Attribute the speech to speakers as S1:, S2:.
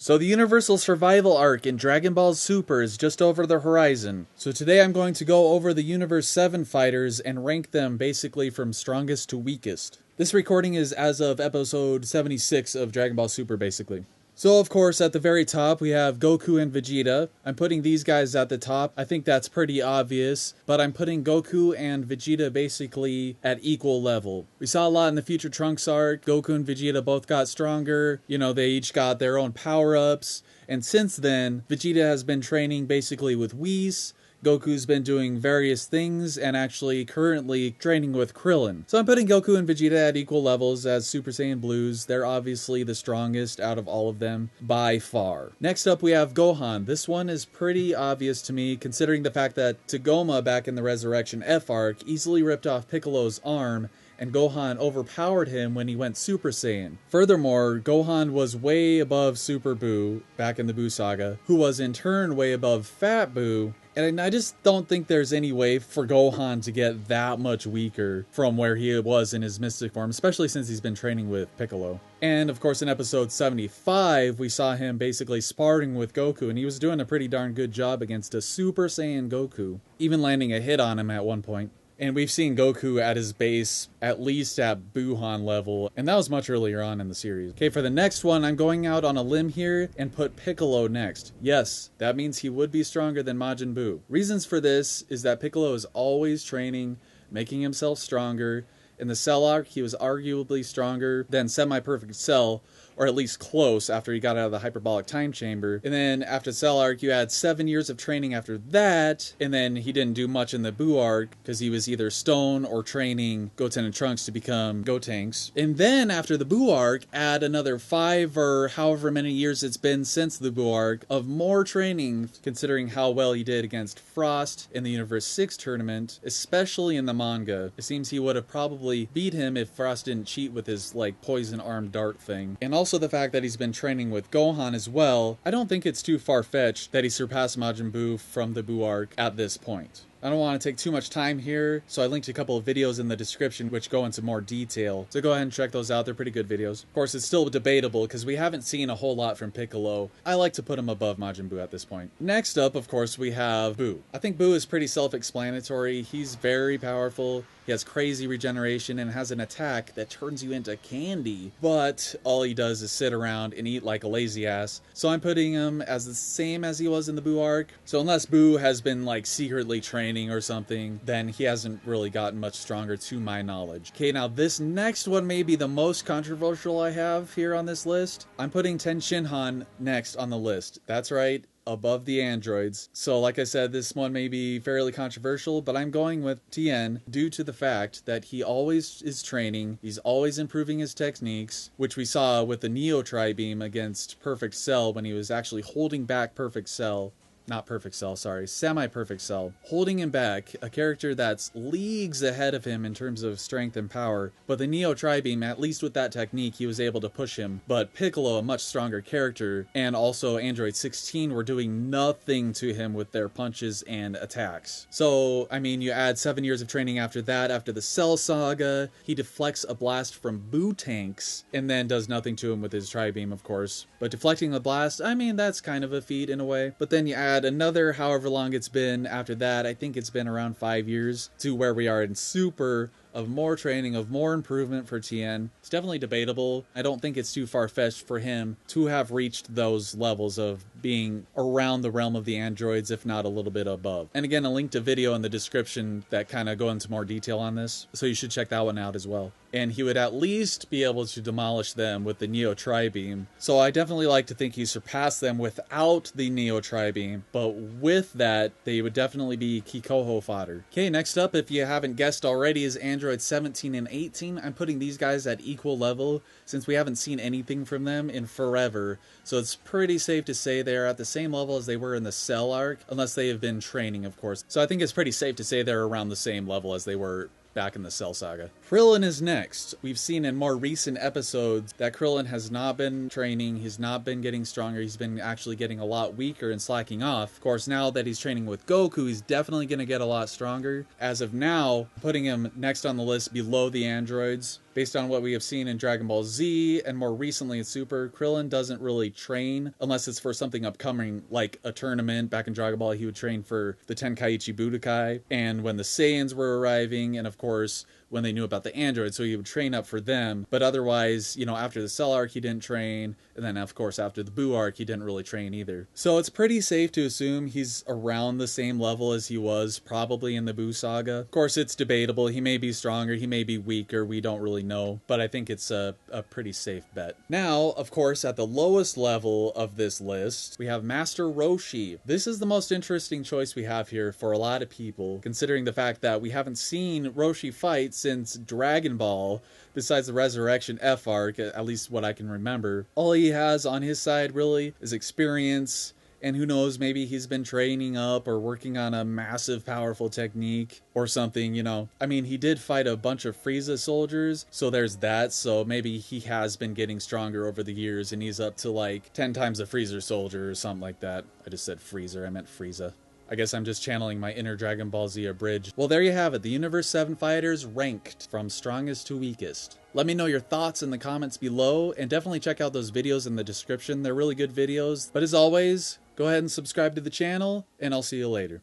S1: So the Universal Survival Arc in Dragon Ball Super is just over the horizon. So today I'm going to go over the Universe 7 fighters and rank them basically from strongest to weakest. This recording is as of episode 76 of Dragon Ball Super basically. So of course at the very top we have Goku and Vegeta. I'm putting these guys at the top. I think that's pretty obvious, but I'm putting Goku and Vegeta basically at equal level. We saw a lot in the Future Trunks arc. Goku and Vegeta both got stronger. You know, they each got their own power-ups. And since then, Vegeta has been training basically with Whis. Goku's been doing various things and actually currently training with Crillon. So I'm putting Goku and Vegeta at equal levels as Super Saiyan Blues. They're obviously the strongest out of all of them by far. Next up we have Gohan. This one is pretty obvious to me considering the fact that Tagoma back in the Resurrection F arc easily ripped off Piccolo's arm and Gohan overpowered him when he went Super Saiyan. Furthermore, Gohan was way above Super Buu back in the Buu Saga, who was in turn way above Fat Buu. And I just don't think there's any way for Gohan to get that much weaker from where he was in his mystic form, especially since he's been training with Piccolo. And of course in episode 75, we saw him basically sparring with Goku, and he was doing a pretty darn good job against a Super Saiyan Goku, even landing a hit on him at one point. And we've seen Goku at his base, at least at Buhan level, and that was much earlier on in the series. Okay, for the next one, I'm going out on a limb here and put Piccolo next. Yes, that means he would be stronger than Majin Buu. Reasons for this is that Piccolo is always training, making himself stronger. In the Cell arc, he was arguably stronger than Semi-Perfect Cell, or at least close after he got out of the hyperbolic time chamber. And then after Cell arc, you had 7 years of training after that, and then he didn't do much in the Buu arc because he was either Stone or training Goten and Trunks to become Gotenks. And then after the Buu arc, add another 5 or however many years it's been since the Buu arc of more training, considering how well he did against Frost in the Universe 6 tournament, especially in the manga. It seems he would have probably beat him if Frost didn't cheat with his like poison arm dart thing. And also the fact that he's been training with Gohan as well, I don't think it's too far-fetched that he surpassed Majin Buu from the Buu arc at this point. I don't want to take too much time here, so I linked a couple of videos in the description which go into more detail. So go ahead and check those out, they're pretty good videos. Of course, it's still debatable because we haven't seen a whole lot from Piccolo. I like to put him above Majin Buu at this point. Next up, of course, we have Buu. I think Buu is pretty self-explanatory. He's very powerful. He has crazy regeneration and has an attack that turns you into candy. But all he does is sit around and eat like a lazy ass. So I'm putting him as the same as he was in the Buu arc. So unless Buu has been like secretly training or something, then he hasn't really gotten much stronger to my knowledge. Okay, now this next one may be the most controversial I have here on this list. I'm putting Ten Shinhan next on the list. That's right, above the androids. So like I said, this one may be fairly controversial, but I'm going with TIEN due to the fact that he always is training, he's always improving his techniques, which we saw with the Neo Tri-Beam against Perfect Cell when he was actually holding back Perfect Cell. Not Perfect Cell, sorry, Semi-Perfect Cell. Holding him back, a character that's leagues ahead of him in terms of strength and power. But the Neo Tri-Beam, at least with that technique, he was able to push him. But Piccolo, a much stronger character, and also Android 16 were doing nothing to him with their punches and attacks. So, I mean, you add 7 years of training after that, after the Cell Saga, he deflects a blast from Buu tanks, and then does nothing to him with his Tri-Beam, of course. But deflecting the blast, I mean, that's kind of a feat in a way. But then you add another however long it's been after that, I think it's been around 5 years, to where we are in Super, of more training, of more improvement for TIEN. It's definitely debatable. I don't think it's too far-fetched for him to have reached those levels of being around the realm of the androids, if not a little bit above. And again, a link to video in the description that kind of go into more detail on this, so you should check that one out as well. And he would at least be able to demolish them with the Neo Tri-Beam. So I definitely like to think he surpassed them without the Neo Tri-Beam, but with that, they would definitely be Kikoho fodder. Okay, next up, if you haven't guessed already, is Android 17 and 18. I'm putting these guys at equal level since we haven't seen anything from them in forever. So it's pretty safe to say they're at the same level as they were in the Cell arc, unless they have been training, of course. So I think it's pretty safe to say they're around the same level as they were back in the Cell Saga. Crillon is next. We've seen in more recent episodes that Crillon has not been training, he's not been getting stronger, he's been actually getting a lot weaker and slacking off. Of course, now that he's training with Goku, he's definitely going to get a lot stronger. As of now, putting him next on the list below the androids. Based on what we have seen in Dragon Ball Z and more recently in Super, Crillon doesn't really train unless it's for something upcoming like a tournament. Back in Dragon Ball, he would train for the Tenkaichi Budokai, and when the Saiyans were arriving, and of course when they knew about the androids, so he would train up for them. But otherwise, you know, after the Cell arc he didn't train, and then of course after the Buu arc he didn't really train either. So it's pretty safe to assume he's around the same level as he was probably in the Buu saga. Of course it's debatable, he may be stronger, he may be weaker, we don't really know, but I think it's a pretty safe bet. Now, of course, at the lowest level of this list, we have Master Roshi. This is the most interesting choice we have here for a lot of people, considering the fact that we haven't seen Roshi fight since Dragon Ball, besides the Resurrection F arc, at least what I can remember. All he has on his side really is experience, and who knows, maybe he's been training up or working on a massive powerful technique or something, you know. I mean, he did fight a bunch of Frieza soldiers, so there's that, so maybe he has been getting stronger over the years and he's up to like 10 times a Freezer soldier or something like that. I just said Freezer, I meant Frieza. I guess I'm just channeling my inner Dragon Ball Z abridged. Well, there you have it, the Universe 7 fighters ranked from strongest to weakest. Let me know your thoughts in the comments below, and definitely check out those videos in the description. They're really good videos. But as always, go ahead and subscribe to the channel, and I'll see you later.